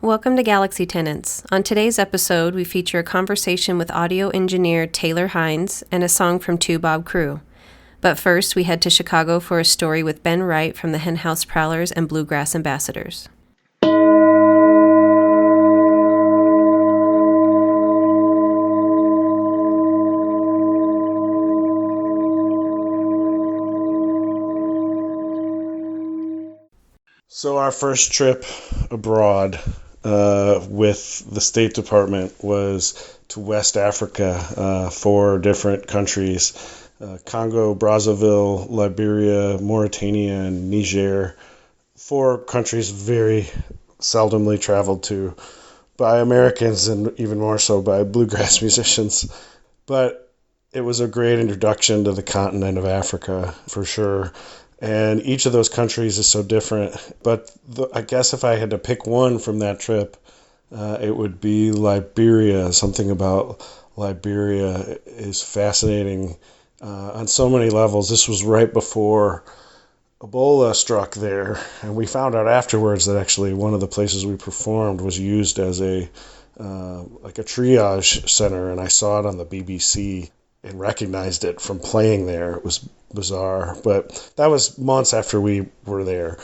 Welcome to Galaxy Tenants. On today's episode, we feature a conversation with audio engineer Taylor Hines and a song from Toubab Krewe. But first, we head to Chicago for a story with Ben Wright from the Henhouse Prowlers and Bluegrass Ambassadors. So our first trip abroad with the State Department was to West Africa, 4 different countries, Congo, Brazzaville, Liberia, Mauritania, and Niger. 4 countries very seldomly traveled to by Americans and even more so by bluegrass musicians. But it was a great introduction to the continent of Africa, for sure. And each of those countries is so different. But I guess if I had to pick one from that trip, it would be Liberia. Something about Liberia is fascinating on so many levels. This was right before Ebola struck there. And we found out afterwards that actually one of the places we performed was used as a triage center. And I saw it on the BBC and recognized it from playing there. It was bizarre, but that was months after we were there.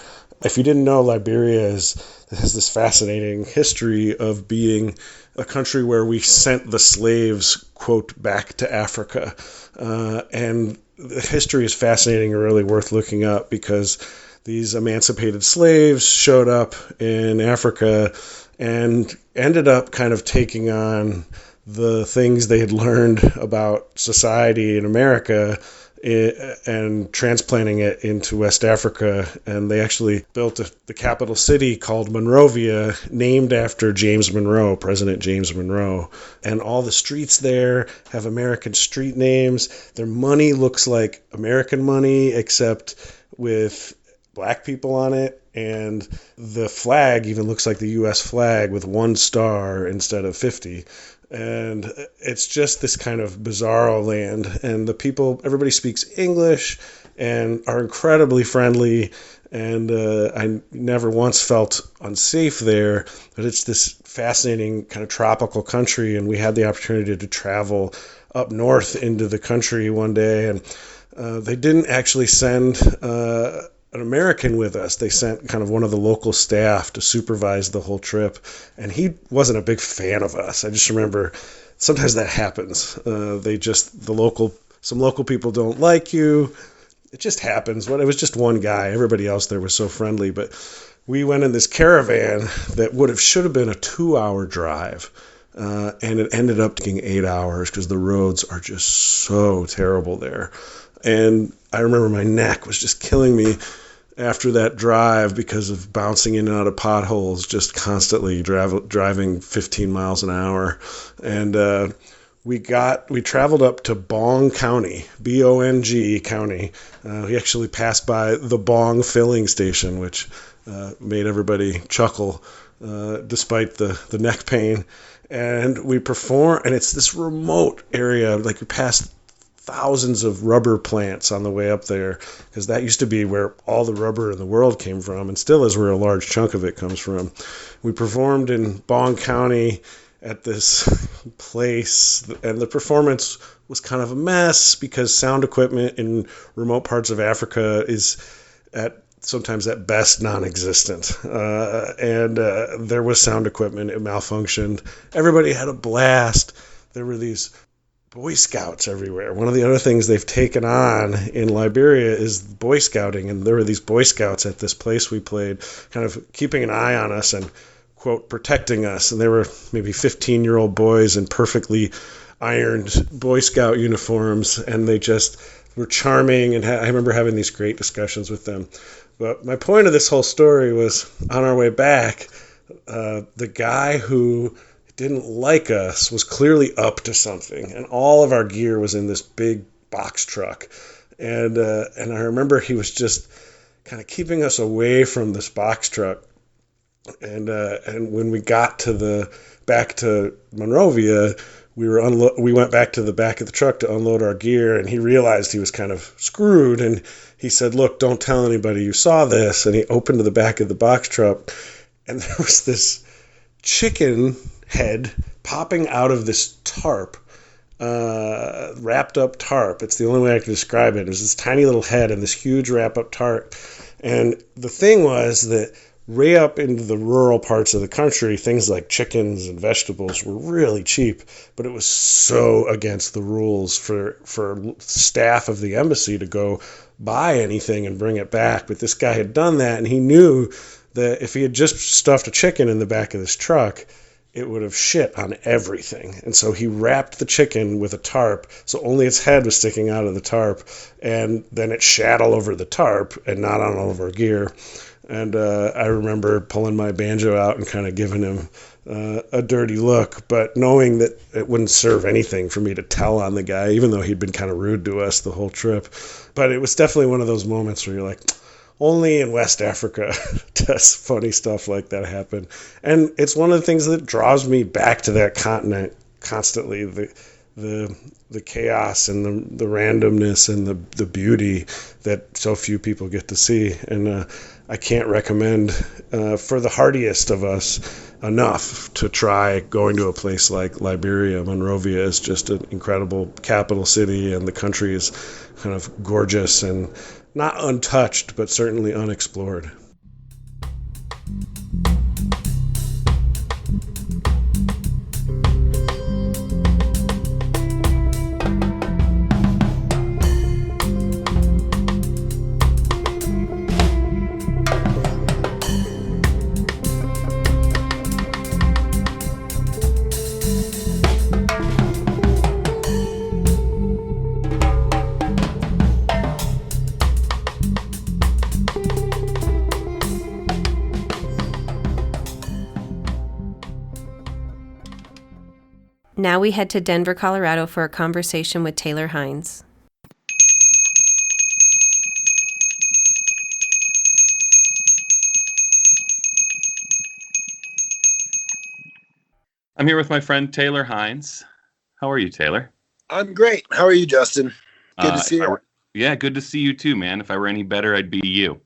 If you didn't know, Liberia has this fascinating history of being a country where we sent the slaves, quote, back to Africa. And the history is fascinating and really worth looking up because these emancipated slaves showed up in Africa and ended up kind of taking on the things they had learned about society in America and transplanting it into West Africa. And they actually built the capital city called Monrovia, named after James Monroe, President James Monroe. And all the streets there have American street names. Their money looks like American money, except with black people on it. And the flag even looks like the U.S. flag with 1 star instead of 50. And it's just this kind of bizarro land. And the people, everybody speaks English and are incredibly friendly. And I never once felt unsafe there. But it's this fascinating kind of tropical country. And we had the opportunity to travel up north into the country one day. And they didn't actually send an American with us. They sent kind of one of the local staff to supervise the whole trip, and he wasn't a big fan of us. I just remember sometimes that happens. Some local people don't like you. It just happens. It was just one guy. Everybody else there was so friendly, but we went in this caravan that should have been a 2-hour drive, and it ended up taking 8 hours because the roads are just so terrible there. And I remember my neck was just killing me after that drive because of bouncing in and out of potholes, just constantly driving 15 miles an hour. And we traveled up to Bong County, B-O-N-G County. We actually passed by the Bong filling station, which made everybody chuckle despite the neck pain. And we performed, and it's this remote area, like you pass thousands of rubber plants on the way up there, because that used to be where all the rubber in the world came from, and still is where a large chunk of it comes from. We performed in Bong County at this place, and the performance was kind of a mess because sound equipment in remote parts of Africa is sometimes at best non-existent. And there was sound equipment, it malfunctioned. Everybody had a blast. There were these Boy Scouts everywhere. One of the other things they've taken on in Liberia is Boy Scouting, and there were these Boy Scouts at this place we played, kind of keeping an eye on us and, quote, protecting us. And they were maybe 15-year-old boys in perfectly ironed Boy Scout uniforms, and they just were charming, and I remember having these great discussions with them. But my point of this whole story was, on our way back, the guy who didn't like us was clearly up to something, and all of our gear was in this big box truck, and I remember he was just kind of keeping us away from this box truck, and when we got back to Monrovia, we went back to the back of the truck to unload our gear, and he realized he was kind of screwed, and he said, "Look, don't tell anybody you saw this," and he opened the back of the box truck, and there was this chicken head popping out of this tarp, wrapped up tarp. It's the only way I can describe it. It was this tiny little head and this huge wrap up tarp. And the thing was that way up into the rural parts of the country, things like chickens and vegetables were really cheap, but it was so against the rules for staff of the embassy to go buy anything and bring it back. But this guy had done that, and he knew that if he had just stuffed a chicken in the back of this truck, it would have shit on everything. And so he wrapped the chicken with a tarp, so only its head was sticking out of the tarp, and then it shat all over the tarp and not on all of our gear. And I remember pulling my banjo out and kind of giving him a dirty look, but knowing that it wouldn't serve anything for me to tell on the guy, even though he'd been kind of rude to us the whole trip. But it was definitely one of those moments where you're like, only in West Africa does funny stuff like that happen. And it's one of the things that draws me back to that continent constantly, the chaos and the randomness and the beauty that so few people get to see. And I can't recommend for the hardiest of us enough to try going to a place like Liberia. Monrovia is just an incredible capital city, and the country is kind of gorgeous and not untouched, but certainly unexplored. Now we head to Denver, Colorado for a conversation with Taylor Hines. I'm here with my friend Taylor Hines. How are you, Taylor? I'm great. How are you, Justin? Good to see you. Yeah, good to see you too, man. If I were any better, I'd be you.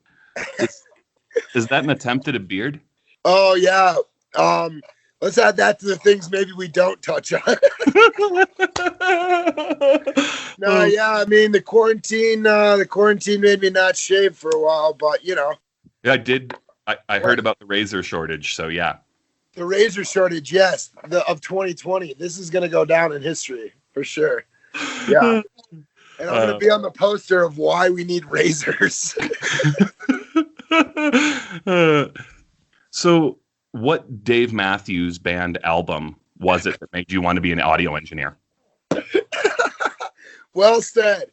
Is that an attempt at a beard? Oh, yeah. Let's add that to the things maybe we don't touch on. No, yeah, I mean, the quarantine made me not shave for a while, but, you know. Yeah, I did. I heard about the razor shortage, so yeah. The razor shortage, yes, of 2020. This is going to go down in history, for sure. Yeah. And I'm going to be on the poster of why we need razors. So what Dave Matthews Band album was it that made you want to be an audio engineer? Well said.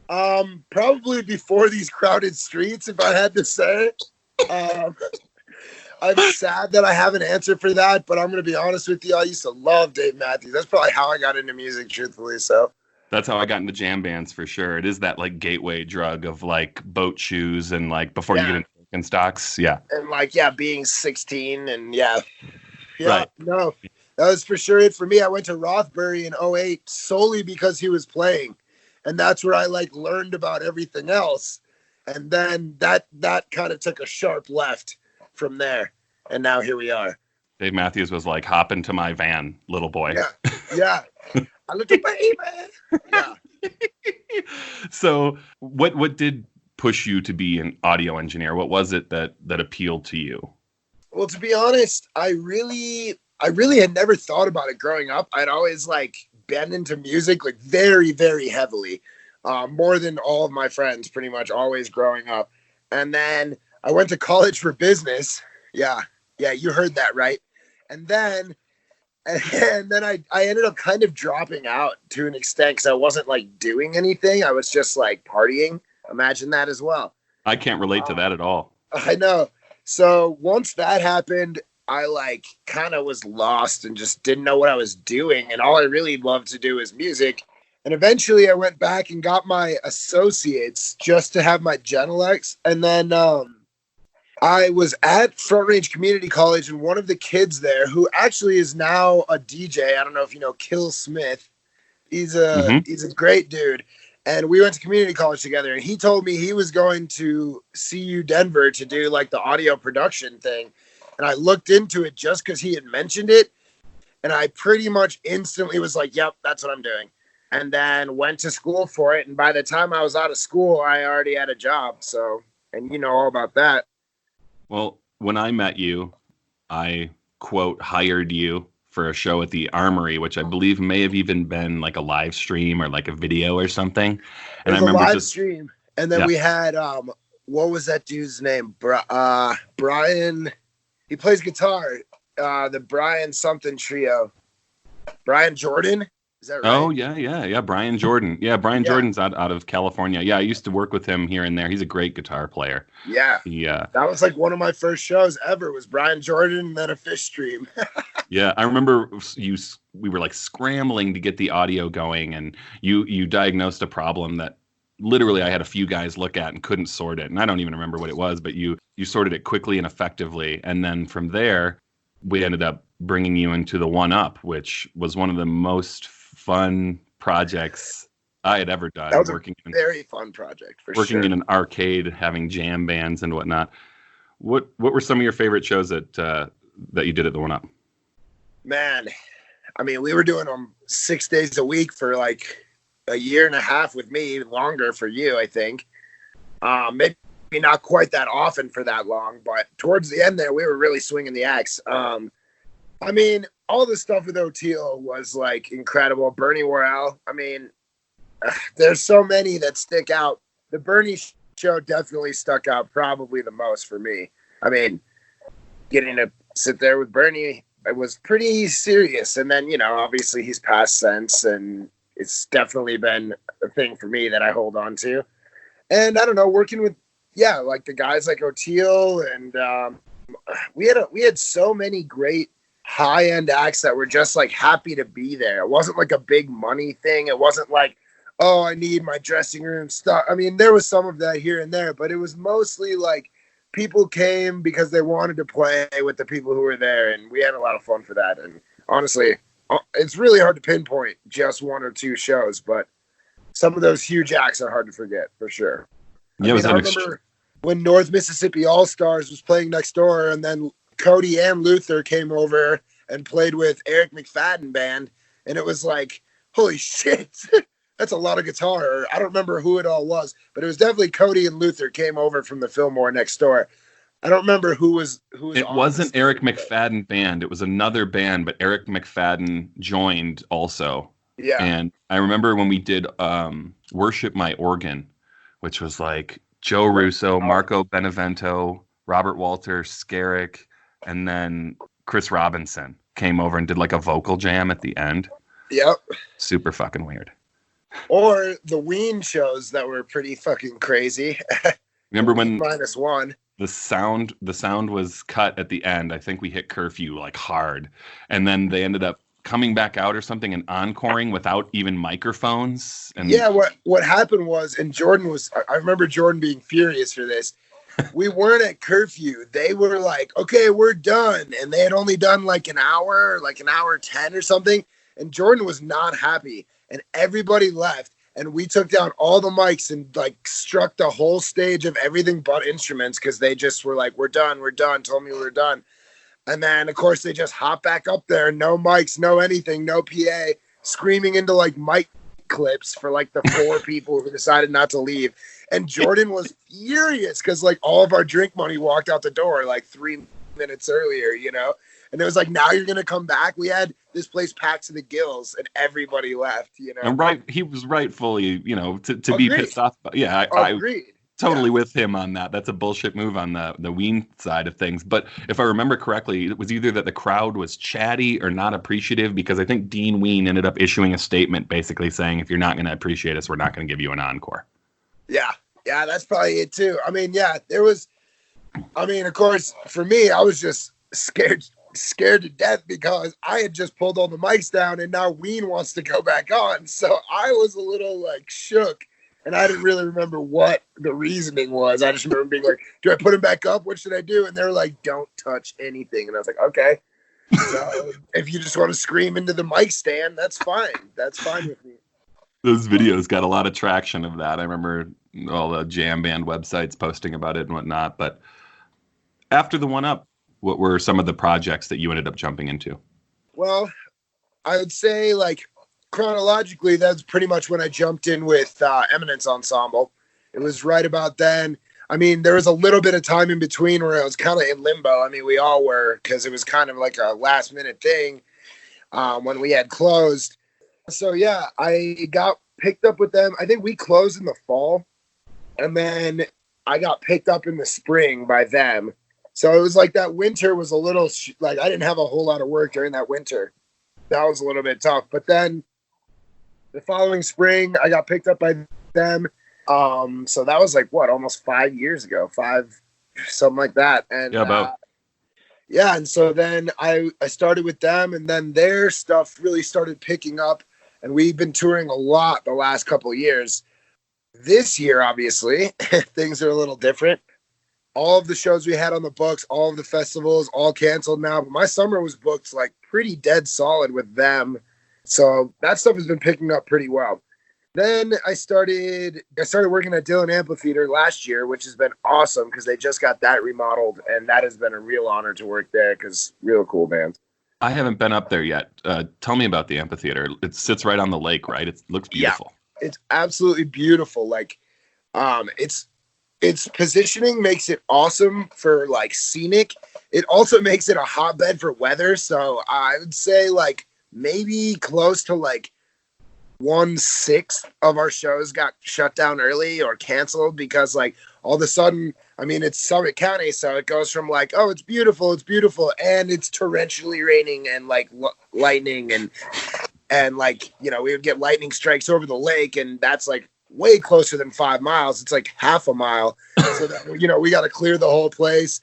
Probably Before These Crowded Streets, if I had to say. I'm sad that I have an answer for that, but I'm going to be honest with you. I used to love Dave Matthews. That's probably how I got into music, truthfully. So that's how I got into jam bands for sure. It is that like gateway drug of like boat shoes and like before you get into Birkenstocks. Yeah. And like, being 16 and Right. No, that was for sure it for me. I went to Rothbury in 2008 solely because he was playing. And that's where I like learned about everything else. And then that kind of took a sharp left from there. And now here we are. Dave Matthews was like, hop into my van, little boy. Yeah. A little baby. Yeah. So what did push you to be an audio engineer? What was it that appealed to you? Well, to be honest, I really had never thought about it growing up. I'd always like been into music like very, very heavily. More than all of my friends, pretty much always growing up. And then I went to college for business. Yeah, you heard that right. And then I ended up kind of dropping out to an extent because I wasn't like doing anything. I was just like partying. Imagine that as well. I can't relate to that at all. I know. So once that happened, I like kind of was lost and just didn't know what I was doing. And all I really loved to do was music. And eventually I went back and got my associates just to have my Genelecs. And then I was at Front Range Community College, and one of the kids there, who actually is now a DJ, I don't know if you know Kill Smith. He's a great dude. And we went to community college together, and he told me he was going to CU Denver to do like the audio production thing. And I looked into it just because he had mentioned it. And I pretty much instantly was like, yep, that's what I'm doing. And then went to school for it. And by the time I was out of school, I already had a job. So, and you know all about that. Well, when I met you, I, quote, hired you for a show at the Armory, which I believe may have even been like a live stream or like a video or something. And I remember live stream. And then we had, what was that dude's name? Brian. He plays guitar. The Brian something trio. Brian Jordan. Is that right? Oh, yeah. Brian Jordan. Yeah, Jordan's out of California. Yeah, I used to work with him here and there. He's a great guitar player. Yeah. That was like one of my first shows ever was Brian Jordan and then a fish stream. Yeah, I remember we were like scrambling to get the audio going, and you diagnosed a problem that literally I had a few guys look at and couldn't sort it. And I don't even remember what it was, but you sorted it quickly and effectively. And then from there, we ended up bringing you into the One Up, which was one of the most fun projects I had ever done. That was a very fun project for working in an arcade, having jam bands and whatnot. What were some of your favorite shows that you did at the One Up? Man, I mean, we were doing them 6 days a week for like a year and a half with me, longer for you, I think. Maybe not quite that often for that long, but towards the end there, we were really swinging the axe. I mean, all the stuff with OTO was like incredible. Bernie Worrell. I mean, there's so many that stick out. The Bernie show definitely stuck out probably the most for me. I mean, getting to sit there with Bernie, it was pretty serious. And then, you know, obviously he's passed since, and it's definitely been a thing for me that I hold on to. And I don't know, working with, like the guys like O'Teal, and we had so many great high-end acts that were just like happy to be there. It wasn't like a big money thing. It wasn't like, oh, I need my dressing room stuff. I mean, there was some of that here and there, but it was mostly like people came because they wanted to play with the people who were there, and we had a lot of fun for that. And honestly, it's really hard to pinpoint just one or two shows, but some of those huge acts are hard to forget for sure. I remember when North Mississippi All-Stars was playing next door, and then Cody and Luther came over and played with Eric McFadden band, and it was like, holy shit, that's a lot of guitar. I don't remember who it all was, but it was definitely Cody and Luther came over from the Fillmore next door. I don't remember who was. It wasn't Eric McFadden band. It was another band, but Eric McFadden joined also. Yeah. And I remember when we did Worship My Organ, which was like Joe Russo, Marco Benevento, Robert Walter, Skerrick, and then Chris Robinson came over and did like a vocal jam at the end. Yep. Super fucking weird. Or the Ween shows that were pretty fucking crazy. Remember when -1 the sound was cut at the end? I think we hit curfew like hard, and then they ended up coming back out or something and encoring without even microphones. And what happened was, and I remember Jordan being furious for this. We weren't at curfew. They were like, okay, we're done. And they had only done like an hour 10 or something. And Jordan was not happy. And everybody left. And we took down all the mics and like struck the whole stage of everything but instruments, because they just were like, we're done. Told me we were done. And then, of course, they just hop back up there. No mics, no anything, no PA, screaming into like mic clips for like the 4 people who decided not to leave. And Jordan was furious because like all of our drink money walked out the door like 3 minutes earlier, you know? And it was like, now you're going to come back? We had this place packed to the gills and everybody left, you know? And he was rightfully, you know, to be pissed off. Yeah, I agreed. Totally with him on that. That's a bullshit move on the Ween side of things. But if I remember correctly, it was either that the crowd was chatty or not appreciative, because I think Dean Ween ended up issuing a statement basically saying, if you're not going to appreciate us, we're not going to give you an encore. Yeah, that's probably it too. I mean, of course, for me, I was just scared to death because I had just pulled all the mics down and now Ween wants to go back on. So I was a little like shook. And I didn't really remember what the reasoning was. I just remember being like, do I put him back up? What should I do? And they were like, don't touch anything. And I was like, okay. So if you just want to scream into the mic stand, that's fine. That's fine with me. Those videos got a lot of traction of that. I remember all the jam band websites posting about it and whatnot. But after the One Up, What were some of the projects that you ended up jumping into? Well, I would say like chronologically, that's pretty much when I jumped in with Eminence Ensemble. It was right about then. I mean, there was a little bit of time in between where I was kind of in limbo. I mean, we all were, because it was kind of like a last minute thing when we had closed. So yeah, I got picked up with them. I think we closed in the fall, and then I got picked up in the spring by them. So it was like that winter was a little like I didn't have a whole lot of work during that winter. That was a little bit tough. But then the following spring, I got picked up by them. So that was like what, almost 5 years ago, something like that. And yeah, about. Yeah, and so then I started with them, and then their stuff really started picking up, and we've been touring a lot the last couple of years. This year, obviously, things are a little different. All of the shows we had on the books, all of the festivals, all canceled now. But my summer was booked like pretty dead solid with them. So that stuff has been picking up pretty well. Then I started working at Dillon Amphitheater last year, which has been awesome because they just got that remodeled. And that has been a real honor to work there because real cool band. I haven't been up there yet. Tell me about the amphitheater. It sits right on the lake, right? It looks beautiful. Yeah, it's absolutely beautiful. Like, its positioning makes it awesome for like scenic. It also makes it a hotbed for weather. So I would say like maybe close to like 1/6 of our shows got shut down early or canceled because like all of a sudden, I mean, it's Summit County. So it goes from like, oh, it's beautiful. And it's torrentially raining and like lightning and like, you know, we would get lightning strikes over the lake, and that's like way closer than 5 miles. It's like half a mile. So that, you know, we got to clear the whole place,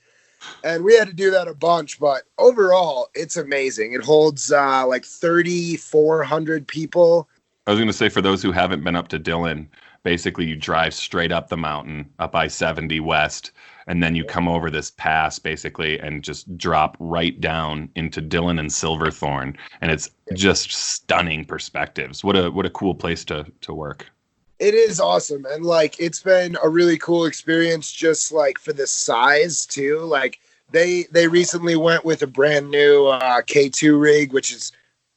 and we had to do that a bunch, but overall it's amazing. It holds like 3,400 people. I was going to say, for those who haven't been up to Dillon, basically you drive straight up the mountain, up I-70 west, and then you come over this pass basically and just drop right down into Dillon and Silverthorne. And it's just stunning perspectives. What a cool place to work. It is awesome. And like, it's been a really cool experience just like for the size too. Like they recently went with a brand new K2 rig, which is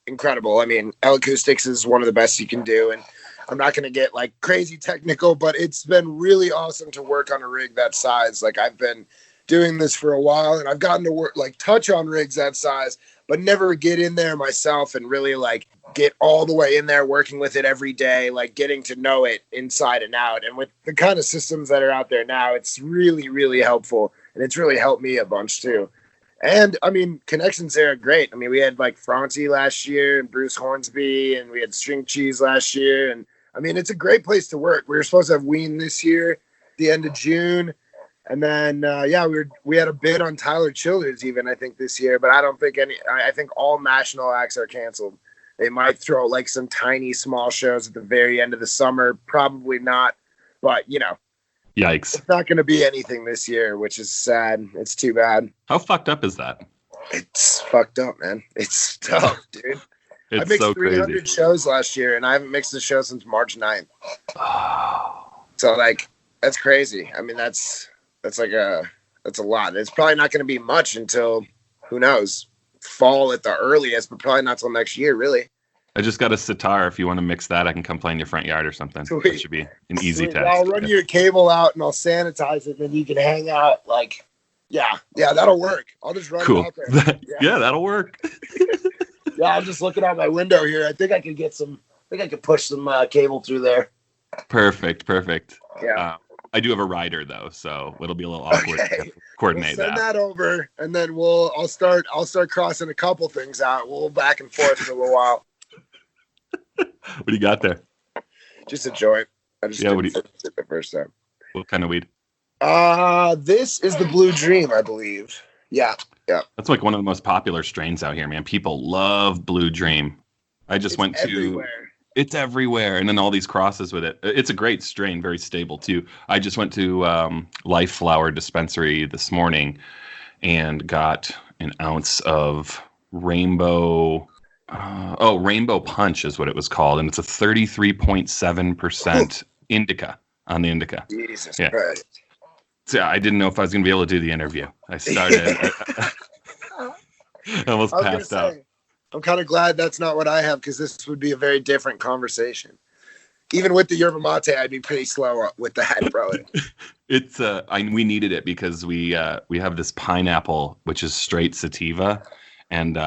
incredible. I mean, L-Acoustics is one of the best you can do. And I'm not going to get like crazy technical, but it's been really awesome to work on a rig that size. Like I've been doing this for a while, and I've gotten to work, like touch on rigs that size, but never get in there myself and really like get all the way in there working with it every day, like getting to know it inside and out. And with the kind of systems that are out there now, it's really, really helpful. And it's really helped me a bunch too. And I mean, connections there are great. I mean, we had like Franti last year and Bruce Hornsby, and we had String Cheese last year. And I mean, it's a great place to work. We were supposed to have Ween this year, at the end of June. And then, we had a bid on Tyler Childers even, I think, this year. But I don't think I think all national acts are canceled. They might throw like some tiny small shows at the very end of the summer. Probably not. But, you know. Yikes. It's not going to be anything this year, which is sad. It's too bad. How fucked up is that? It's fucked up, man. It's tough, dude. It's I mixed so 300 crazy. shows last year, and I haven't mixed a show since March 9th. So, like, that's crazy. I mean, that's a lot. It's probably not going to be much until, who knows, fall at the earliest, but probably not till next year, really. I just got a sitar. If you want to mix that, I can come play in your front yard or something. Sweet. That should be an easy task. I'll run your cable out and I'll sanitize it, and then you can hang out. Like, yeah, that'll work. I'll just run Cool. it out there. Yeah, that'll work. Yeah, I'm just looking out my window here. I think I could push some cable through there. Perfect. Yeah. I do have a rider though, so it'll be a little awkward to coordinate Send that. that over, and then I'll start crossing a couple things out. We'll back and forth for a little while. What do you got there? Just a joint. I just didn't finish it the first time. What kind of weed? This is the Blue Dream, I believe. Yeah. That's like one of the most popular strains out here, man. People love Blue Dream. It's everywhere, and then all these crosses with it. It's a great strain, very stable too. I just went to Life Flower Dispensary this morning and got an ounce of Rainbow Punch is what it was called, and it's a 33.7% indica on the indica. Jesus yeah. Christ. So I didn't know if I was going to be able to do the interview. I started. Almost I was passed gonna out. say, I'm kind of glad that's not what I have, because this would be a very different conversation. Even with the yerba mate, I'd be pretty slow with that, probably. It's we needed it because we have this pineapple which is straight sativa, and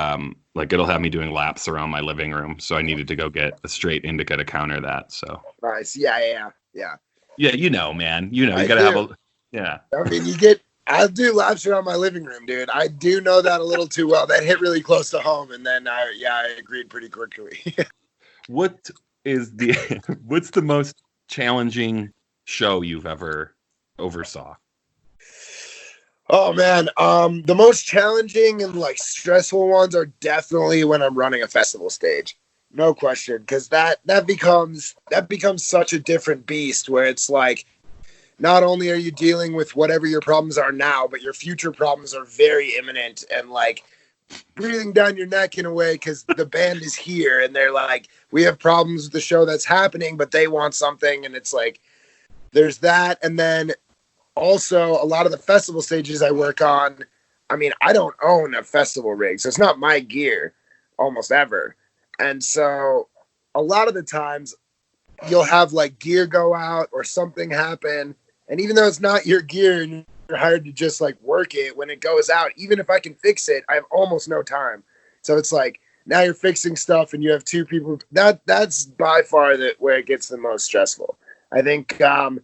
like it'll have me doing laps around my living room. So I needed to go get a straight indica to counter that. So Nice. Yeah. yeah, you know, man, you I gotta do. have a yeah. I mean, I'll do laps around my living room, dude. I do know that a little too well. That hit really close to home, and then I agreed pretty quickly. What is the what's the most challenging show you've ever oversaw? Oh man, the most challenging and like stressful ones are definitely when I'm running a festival stage. No question, because that becomes such a different beast, where it's like, not only are you dealing with whatever your problems are now, but your future problems are very imminent and like breathing down your neck in a way, because the band is here and they're like, we have problems with the show that's happening, but they want something. And it's like, there's that. And then also a lot of the festival stages I work on, I mean, I don't own a festival rig, so it's not my gear almost ever. And so a lot of the times you'll have like gear go out or something happen. And even though it's not your gear and you're hired to just like work it, when it goes out, even if I can fix it, I have almost no time. So it's like, now you're fixing stuff and you have two people. That's by far where it gets the most stressful. I think the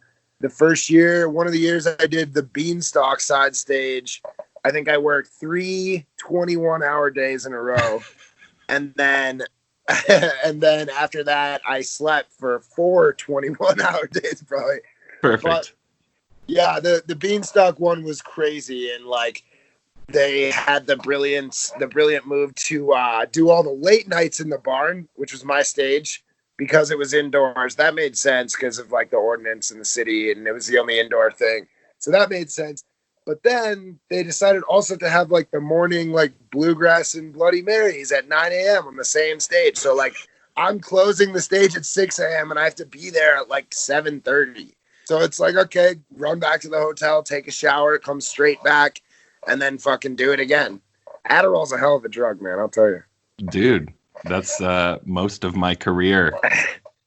first year, one of the years I did the Beanstalk side stage, I think I worked 3 21-hour days in a row. And then after that, I slept for 4 21-hour days probably. Perfect. But yeah, the Beanstalk one was crazy, and like they had the brilliant move to do all the late nights in the barn, which was my stage, because it was indoors. That made sense because of like the ordinance in the city, and it was the only indoor thing, so that made sense. But then they decided also to have like the morning like Bluegrass and Bloody Marys at 9 a.m. on the same stage. So like I'm closing the stage at 6 a.m. and I have to be there at like 7:30. So it's like, okay, run back to the hotel, take a shower, come straight back, and then fucking do it again. Adderall's a hell of a drug, man, I'll tell you. Dude, that's most of my career.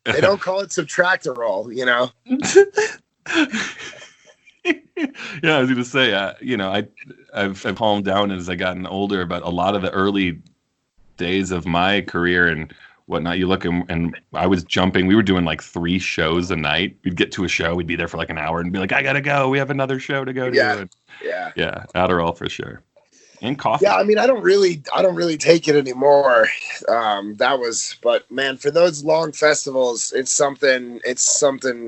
They don't call it Subtractorol, you know? Yeah, I was going to say, I've calmed down as I gotten older, but a lot of the early days of my career and whatnot, you look and I was jumping. We were doing like 3 shows a night. We'd get to a show, we'd be there for like an hour and be like, I gotta go. We have another show to go to. Yeah, Adderall for sure. And coffee. Yeah, I mean, I don't really take it anymore. But man, for those long festivals, it's something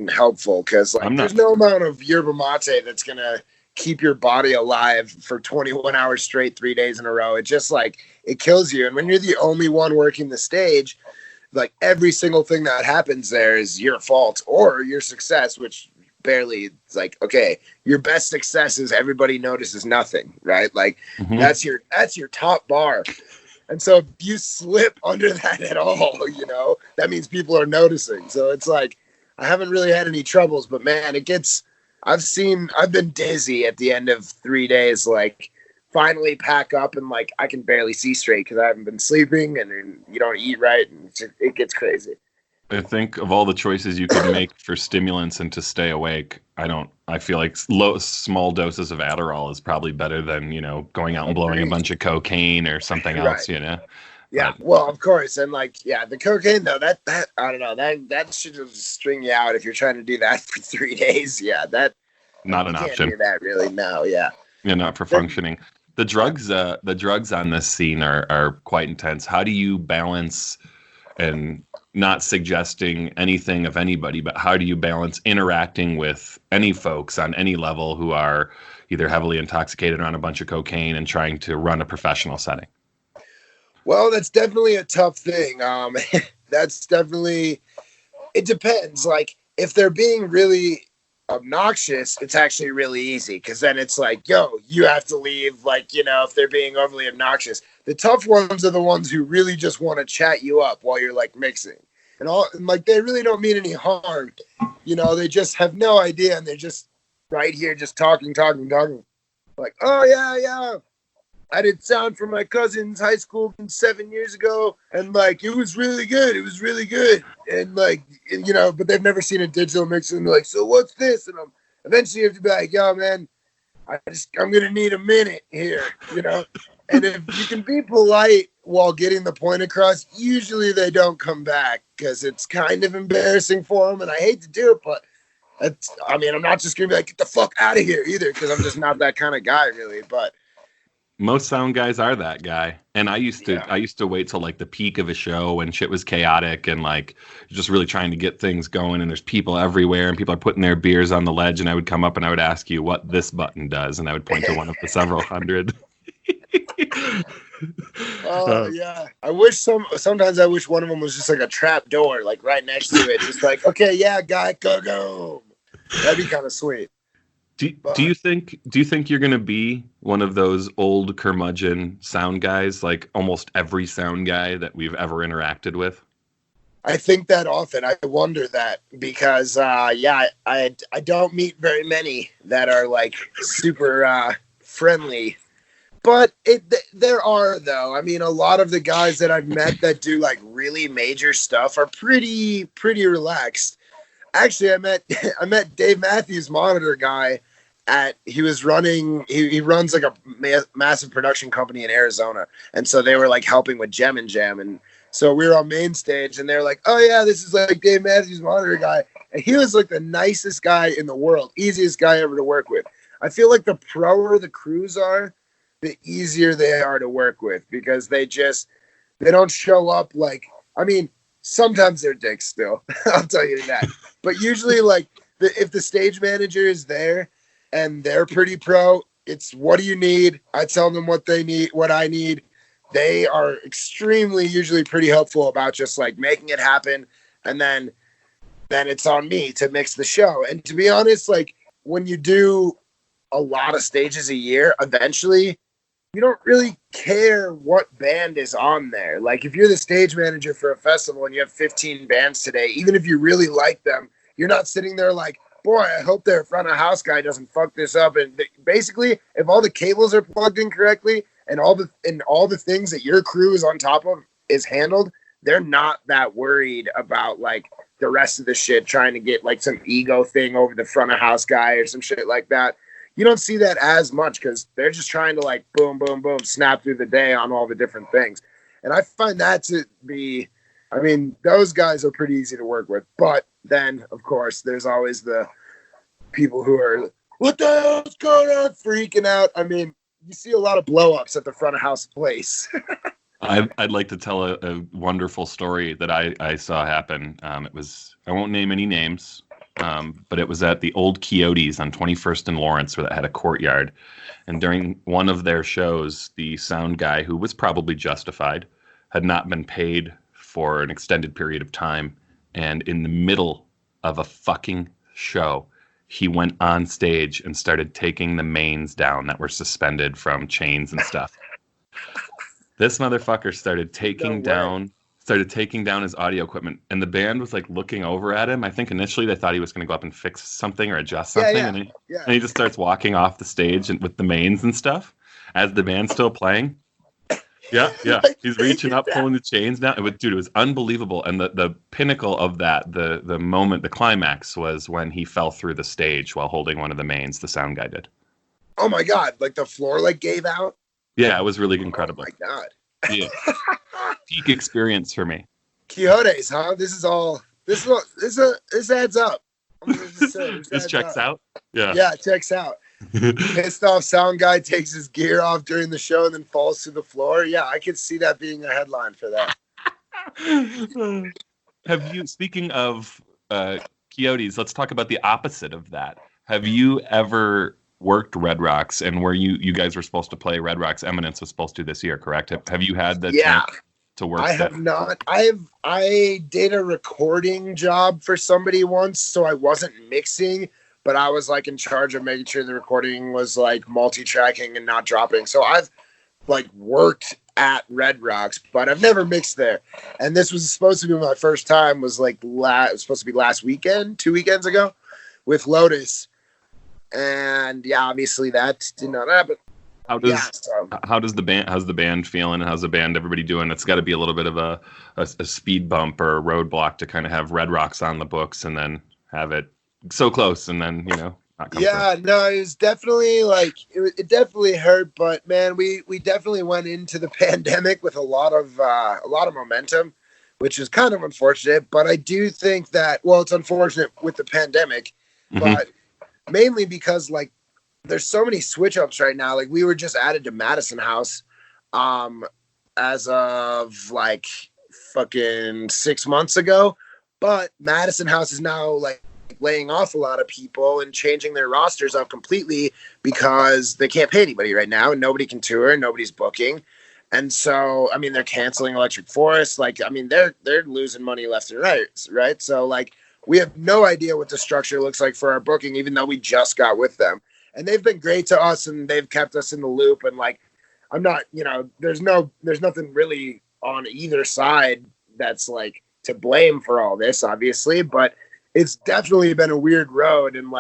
helpful, because like there's no amount of yerba mate that's gonna keep your body alive for 21 hours straight, 3 days in a row. It just like, it kills you. And when you're the only one working the stage, like every single thing that happens there is your fault or your success, which barely, it's like, okay, your best success is everybody notices nothing, right? Like that's your top bar. And so if you slip under that at all, you know, that means people are noticing. So it's like, I haven't really had any troubles, but man, I've been dizzy at the end of 3 days, like finally pack up and like I can barely see straight because I haven't been sleeping, and you don't eat right, and it gets crazy. I think of all the choices you could make for stimulants and to stay awake, I feel like small doses of Adderall is probably better than, going out and blowing a bunch of cocaine or something else, Yeah, well, of course. And like, yeah, the cocaine though, that I don't know, that should just string you out if you're trying to do that for 3 days. Yeah, that not an option. Can't do that really. No, yeah. Yeah, not for functioning. The drugs on this scene are quite intense. How do you balance, and not suggesting anything of anybody, but how do you balance interacting with any folks on any level who are either heavily intoxicated or on a bunch of cocaine and trying to run a professional setting? Well, that's definitely a tough thing. It depends. Like if they're being really obnoxious, it's actually really easy, because then it's like, yo, you have to leave. Like, if they're being overly obnoxious, the tough ones are the ones who really just want to chat you up while you're like mixing and like they really don't mean any harm. They just have no idea, and they're just right here just talking like, oh yeah, I did sound for my cousin's high school 7 years ago, and like it was really good. It was really good, and like but they've never seen a digital mix, and they're like, so what's this? And I'm eventually have to be like, yo, man, I'm gonna need a minute here, And if you can be polite while getting the point across, usually they don't come back because it's kind of embarrassing for them, and I hate to do it, but. I'm not just gonna be like, get the fuck out of here either, because I'm just not that kind of guy, really. But most sound guys are that guy, and I used to wait till like the peak of a show when shit was chaotic and like just really trying to get things going, and there's people everywhere, and people are putting their beers on the ledge, and I would come up and I would ask you what this button does, and I would point to one of the several hundred. Yeah. Sometimes I wish one of them was just like a trap door, like right next to it, just like, okay, yeah, guy, go. That'd be kind of sweet. Do you think you're gonna be one of those old curmudgeon sound guys, like almost every sound guy that we've ever interacted with? I think that often. I wonder that because I don't meet very many that are like super friendly. But there are, though. I mean, a lot of the guys that I've met that do like really major stuff are pretty relaxed. Actually, I met Dave Matthews, monitor guy. He runs like a massive production company in Arizona, and so they were like helping with Gem and Jam, and so we were on main stage, and they're like, "Oh yeah, this is like Dave Matthews, monitor guy," and he was like the nicest guy in the world, easiest guy ever to work with. I feel like the proer the crews are, the easier they are to work with because they don't show up like, I mean, sometimes they're dicks still, I'll tell you that. But usually like if the stage manager is there and they're pretty pro, it's what do you need? I tell them what they need, what I need. They are extremely usually pretty helpful about just like making it happen. And then it's on me to mix the show. And to be honest, like when you do a lot of stages a year, eventually you don't really care what band is on there. Like if you're the stage manager for a festival and you have 15 bands today, even if you really like them, you're not sitting there like, boy, I hope their front of house guy doesn't fuck this up. And basically, if all the cables are plugged in correctly and all the things that your crew is on top of is handled, they're not that worried about like the rest of the shit, trying to get like some ego thing over the front of house guy or some shit like that. You don't see that as much because they're just trying to like boom, boom, boom, snap through the day on all the different things. And I find that to be, I mean, those guys are pretty easy to work with. But then, of course, there's always the people who are, what the hell's going on, freaking out. I mean, you see a lot of blow-ups at the front of house place. I'd like to tell a wonderful story that I saw happen. It was, I won't name any names. But it was at the old Coyotes on 21st and Lawrence where that had a courtyard. And during one of their shows, the sound guy, who was probably justified, had not been paid for an extended period of time. And in the middle of a fucking show, he went on stage and started taking the mains down that were suspended from chains and stuff. This motherfucker started taking down his audio equipment, and the band was like looking over at him. I think initially they thought he was going to go up and fix something or adjust something, and he just starts walking off the stage and with the mains and stuff as the band's still playing. Yeah. He's reaching up, pulling the chains down. It was unbelievable. And the pinnacle of that, the moment, the climax was when he fell through the stage while holding one of the mains. The sound guy did. Oh my God! Like the floor like gave out. Yeah, it was really incredible. Oh my God. Yeah. Peak experience for me. Quixotes, huh? This adds up. This checks out. Yeah. Yeah, it checks out. Pissed off sound guy takes his gear off during the show and then falls to the floor. Yeah, I could see that being a headline for that. Have you, speaking of Coyotes, let's talk about the opposite of that. Have you ever worked Red Rocks, and where you guys were supposed to play Red Rocks? Eminence was supposed to this year, correct? Have you had the chance to work? I have not. I did a recording job for somebody once, so I wasn't mixing, but I was like in charge of making sure the recording was like multi-tracking and not dropping. So I've like worked at Red Rocks, but I've never mixed there. And this was supposed to be my first time. Was like it was supposed to be last weekend, 2 weekends ago, with Lotus. And yeah, obviously that did not happen. How's the band feeling, and how's the band, everybody doing? It's got to be a little bit of a speed bump or a roadblock to kind of have Red Rocks on the books and then have it so close and then, not come through. No, it was definitely it definitely hurt, but man, we definitely went into the pandemic with a lot of momentum, which is kind of unfortunate. But I do think that, well, it's unfortunate with the pandemic, but mainly because there's so many switch ups right now. We were just added to Madison House as of fucking 6 months ago, but Madison House is now laying off a lot of people and changing their rosters up completely because they can't pay anybody right now and nobody can tour and nobody's booking. And so, they're canceling Electric Forest. They're losing money left and right? So we have no idea what the structure looks like for our booking, even though we just got with them. And they've been great to us and they've kept us in the loop. And I'm not, there's nothing really on either side that's to blame for all this, obviously, but it's definitely been a weird road. And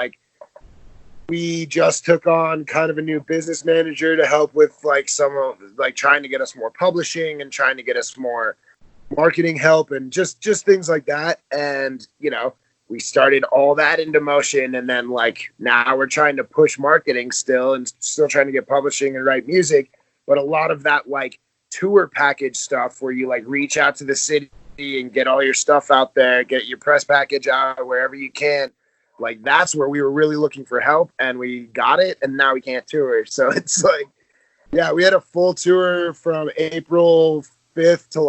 we just took on kind of a new business manager to help with some of trying to get us more publishing and trying to get us more marketing help and just things like that. And, we started all that into motion. And then now we're trying to push marketing still and still trying to get publishing and write music. But a lot of that tour package stuff where you reach out to the city and get all your stuff out there, get your press package out wherever you can. That's where we were really looking for help and we got it. And now we can't tour. So it's we had a full tour from April 5th to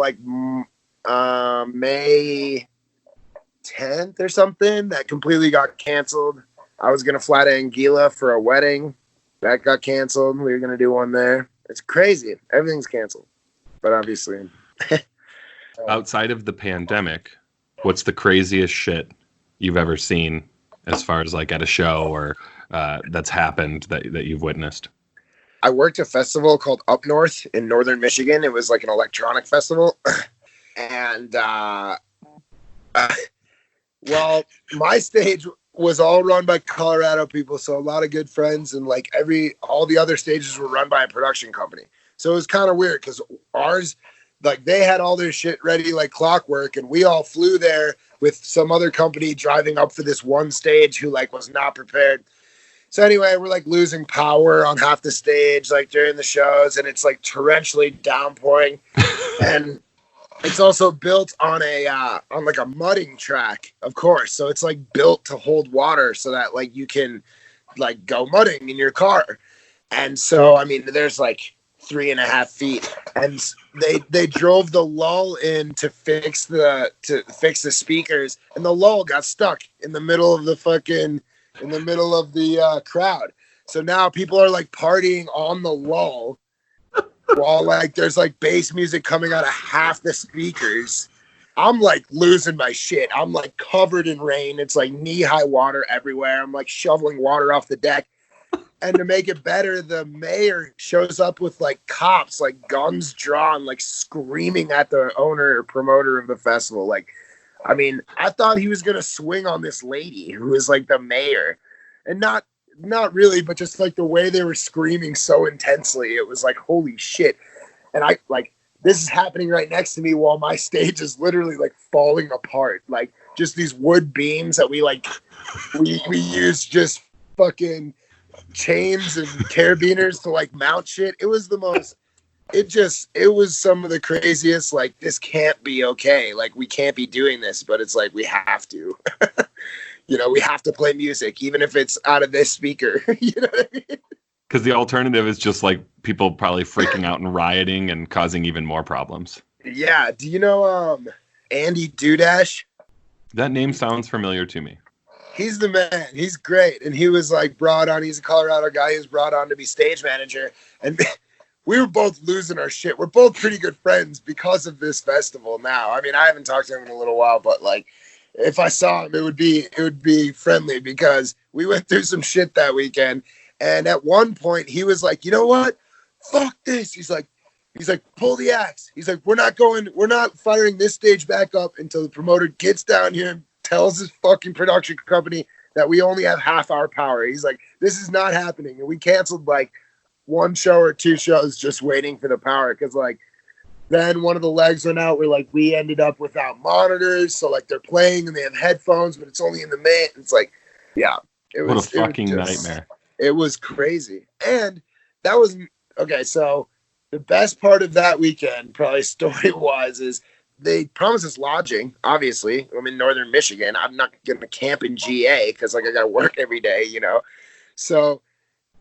May 10th or something that completely got canceled. I was going to fly to Anguilla for a wedding that got canceled. We were going to do one there. It's crazy. Everything's canceled, but obviously outside of the pandemic, what's the craziest shit you've ever seen as far as at a show or that's happened that you've witnessed? I worked a festival called Up North in northern Michigan. It was an electronic festival. And well, my stage was all run by Colorado people, so a lot of good friends, and all the other stages were run by a production company. So it was kind of weird because ours, they had all their shit ready like clockwork, and we all flew there with some other company driving up for this one stage who was not prepared. So anyway, we're losing power on half the stage during the shows, and it's torrentially downpouring, and it's also built on a mudding track, of course. So it's built to hold water so that you can go mudding in your car. And so there's 3.5 feet, and they drove the lull in to fix the speakers, and the lull got stuck in the middle of the crowd. So now people are partying on the lull while there's bass music coming out of half the speakers. I'm losing my shit. I'm covered in rain. It's knee-high water everywhere. I'm shoveling water off the deck. And to make it better, the mayor shows up with cops, guns drawn, screaming at the owner or promoter of the festival. I thought he was gonna swing on this lady who was the mayor, and not really, but just the way they were screaming so intensely, it was holy shit. And I this is happening right next to me while my stage is literally falling apart. Just these wood beams that we use just fucking chains and carabiners to mount shit. It was the most, it was some of the craziest, this can't be okay. We can't be doing this, but it's we have to. We have to play music, even if it's out of this speaker. You know what I mean? Because the alternative is just people probably freaking out and rioting and causing even more problems. Yeah. Do you know Andy Dudash? That name sounds familiar to me. He's the man. He's great. And he was brought on. He's a Colorado guy. He was brought on to be stage manager. And we were both losing our shit. We're both pretty good friends because of this festival now. I haven't talked to him in a little while, but if I saw him, it would be friendly because we went through some shit that weekend. And at one point he was you know what? Fuck this. He's like, pull the axe. He's we're not firing this stage back up until the promoter gets down here and tells his fucking production company that we only have half our power. He's this is not happening. And we canceled one show or two shows just waiting for the power. Cause like, then one of the legs went out where like we ended up without monitors. So like they're playing and they have headphones, but it's only in the main. It's like, yeah, What a fucking nightmare. It was crazy. And that was, okay. So the best part of that weekend, probably story wise, is they promised us lodging. Obviously, I'm in Northern Michigan. I'm not going to camp in GA because like I got to work every day, you know? So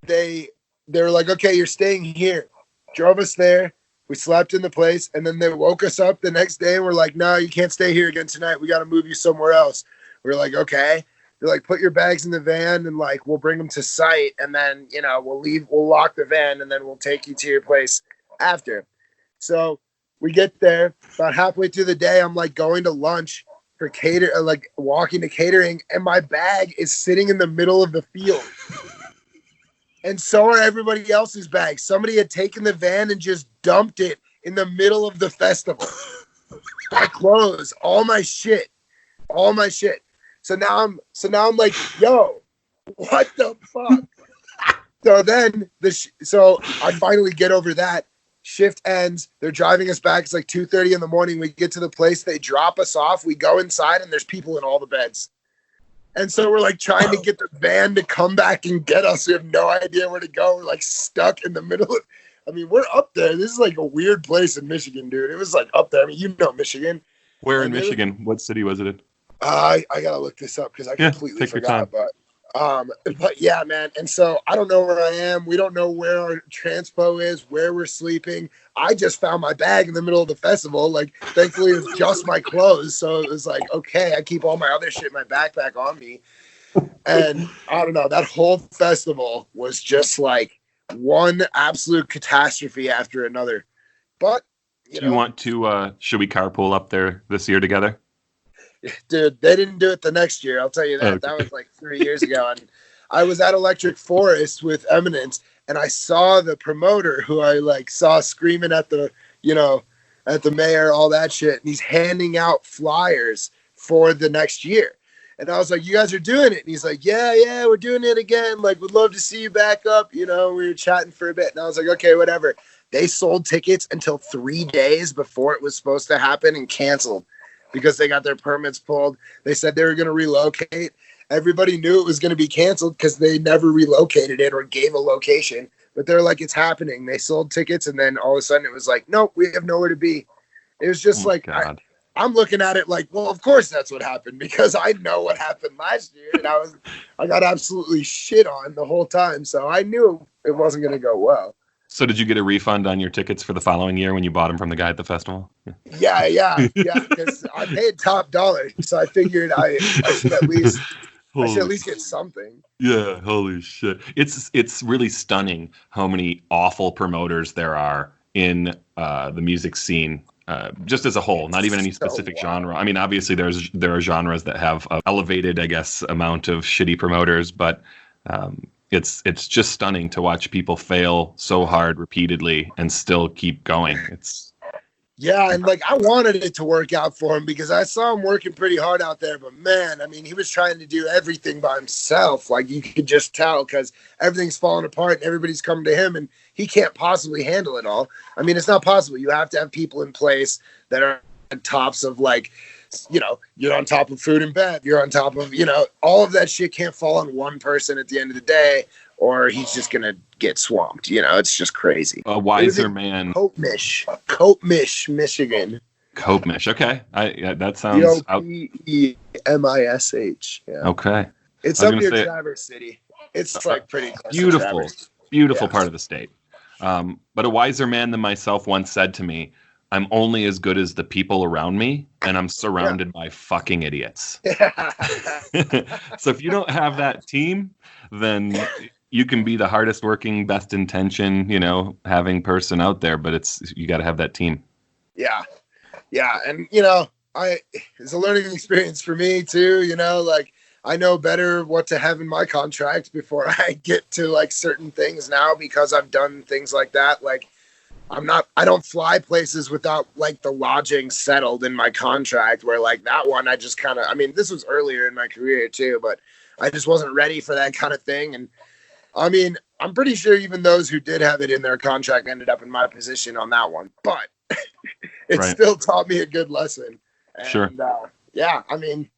they were like, okay, you're staying here. Drove us there. We slept in the place, and then they woke us up the next day and we're like, no, you can't stay here again tonight. We got to move you somewhere else. We're like, okay. They're like, put your bags in the van and like, we'll bring them to site. And then, you know, we'll lock the van and then we'll take you to your place after. So we get there about halfway through the day. I'm like going to lunch for like walking to catering, and my bag is sitting in the middle of the field. And so are everybody else's bags. Somebody had taken the van and just dumped it in the middle of the festival. My clothes, all my shit. So now I'm like, yo, what the fuck? So then so I finally get over that. Shift ends. They're driving us back. It's like 2:30 in the morning. We get to the place. They drop us off. We go inside and there's people in all the beds. And so we're like trying to get the van to come back and get us. We have no idea where to go. We're like stuck in the middle of, I mean, we're up there. This is like a weird place in Michigan, dude. It was like up there. I mean, you know Michigan. Where in Michigan? What city was it in? I gotta look this up because I completely forgot. But yeah, man. And so I don't know where I am. We don't know where our transpo is, where we're sleeping. I just found my bag in the middle of the festival. Like, thankfully, it was just my clothes. So it was like, okay, I keep all my other shit in my backpack on me. And I don't know, that whole festival was just like one absolute catastrophe after another. But, do you want to, should we carpool up there this year together? Dude, they didn't do it the next year. I'll tell you that. Okay. That was like 3 years ago. And I was at Electric Forest with Eminence, and I saw the promoter who I like saw screaming at the, you know, at the mayor, all that shit. And he's handing out flyers for the next year. And I was like, you guys are doing it. And he's like, yeah, we're doing it again. Like, we'd love to see you back up. You know, we were chatting for a bit. And I was like, okay, whatever. They sold tickets until 3 days before it was supposed to happen and canceled because they got their permits pulled. They said they were going to relocate. Everybody knew it was going to be canceled because they never relocated it or gave a location. But they're like, it's happening. They sold tickets, and then all of a sudden it was like, nope, we have nowhere to be. It was just I'm looking at it like, well, of course that's what happened because I know what happened last year, and I got absolutely shit on the whole time. So I knew it wasn't going to go well. So did you get a refund on your tickets for the following year when you bought them from the guy at the festival? Yeah. Because I paid top dollar, so I figured I should at least get something. Yeah, holy shit! It's really stunning how many awful promoters there are in the music scene, just as a whole. Not even any specific genre. I mean, obviously there are genres that have an elevated, I guess, amount of shitty promoters, but. It's just stunning to watch people fail so hard repeatedly and still keep going. Yeah, and like I wanted it to work out for him because I saw him working pretty hard out there. But man, I mean, he was trying to do everything by himself. Like you could just tell because everything's falling apart and everybody's coming to him, and he can't possibly handle it all. I mean, it's not possible. You have to have people in place that are on tops of like. You know, you're on top of food and bev. You're on top of, you know, all of that shit can't fall on one person at the end of the day, or he's just going to get swamped. You know, it's just crazy. A wiser man. Copemish, Michigan. Copemish. Okay. That sounds. Copemish. Yeah. Okay. It's up near Traverse City. It's like pretty close beautiful part of the state. But a wiser man than myself once said to me, I'm only as good as the people around me, and I'm surrounded by fucking idiots. So if you don't have that team, then you can be the hardest working, best intention, you know, having person out there, but you got to have that team. Yeah. And, you know, it's a learning experience for me too, you know, like I know better what to have in my contract before I get to like certain things now because I've done things like that. Like, I don't fly places without like the lodging settled in my contract where like that one, I just kind of, I mean, this was earlier in my career too, but I just wasn't ready for that kind of thing. And I mean, I'm pretty sure even those who did have it in their contract ended up in my position on that one. But it still taught me a good lesson. And, sure. Yeah, I mean,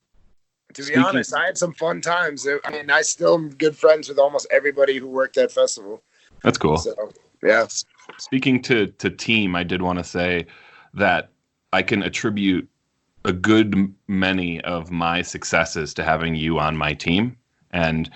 to be honest, I had some fun times. I mean, I still am good friends with almost everybody who worked at festival. That's cool. So, yeah. Speaking to team, I did want to say that I can attribute a good many of my successes to having you on my team and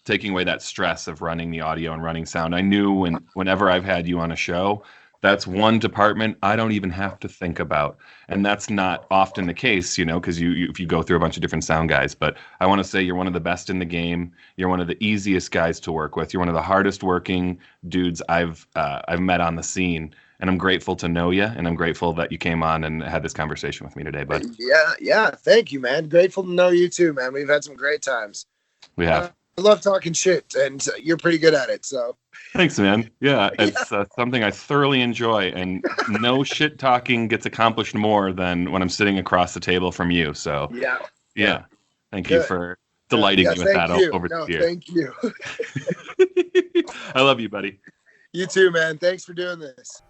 taking away that stress of running the audio and running sound. I knew whenever I've had you on a show, that's one department I don't even have to think about. And that's not often the case, because if you go through a bunch of different sound guys. But I want to say you're one of the best in the game. You're one of the easiest guys to work with. You're one of the hardest working dudes I've met on the scene. And I'm grateful to know you, and I'm grateful that you came on and had this conversation with me today, bud. Yeah. Thank you, man. Grateful to know you too, man. We've had some great times. We have. I love talking shit, and you're pretty good at it. So thanks, man. Yeah, it's something I thoroughly enjoy, and no shit talking gets accomplished more than when I'm sitting across the table from you. So yeah. Thank you for delighting me with that over the years. Thank you. I love you, buddy. You too, man. Thanks for doing this.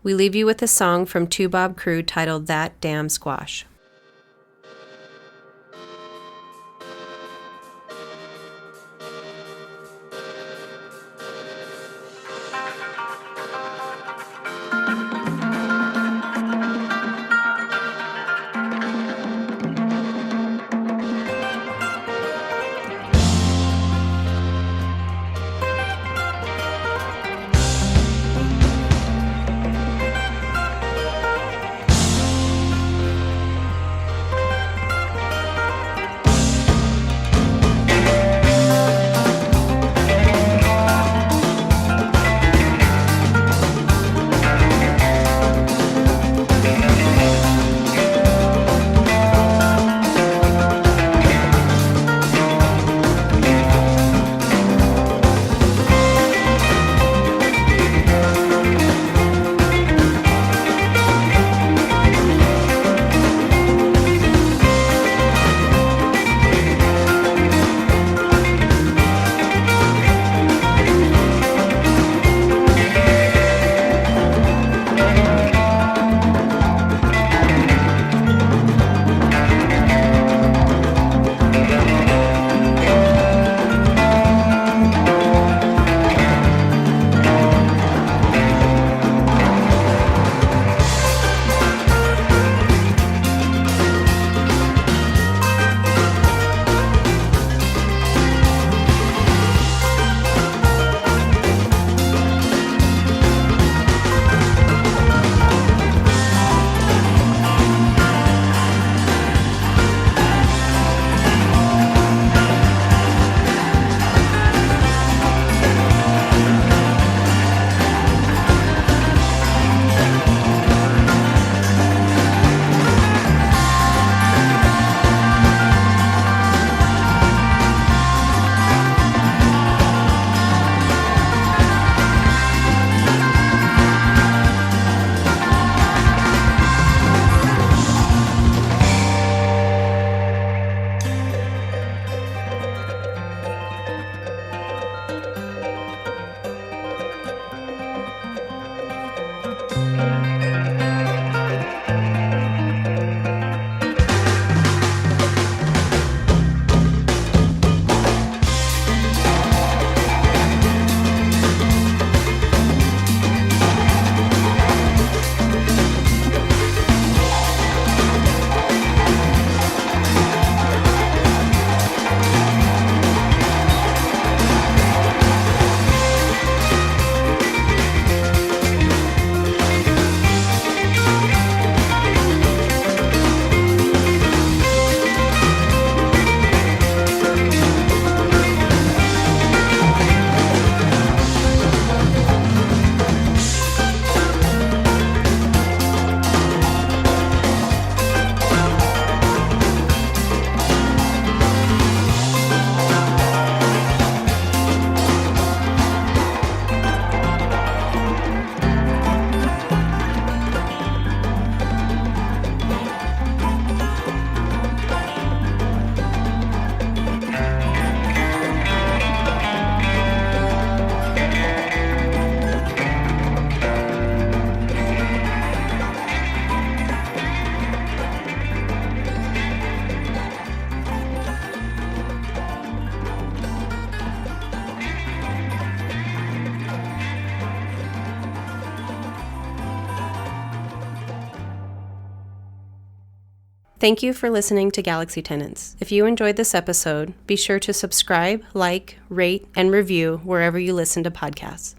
We leave you with a song from Toubab Krewe titled That Damn Squash. Thank you for listening to Galaxy Tenants. If you enjoyed this episode, be sure to subscribe, like, rate, and review wherever you listen to podcasts.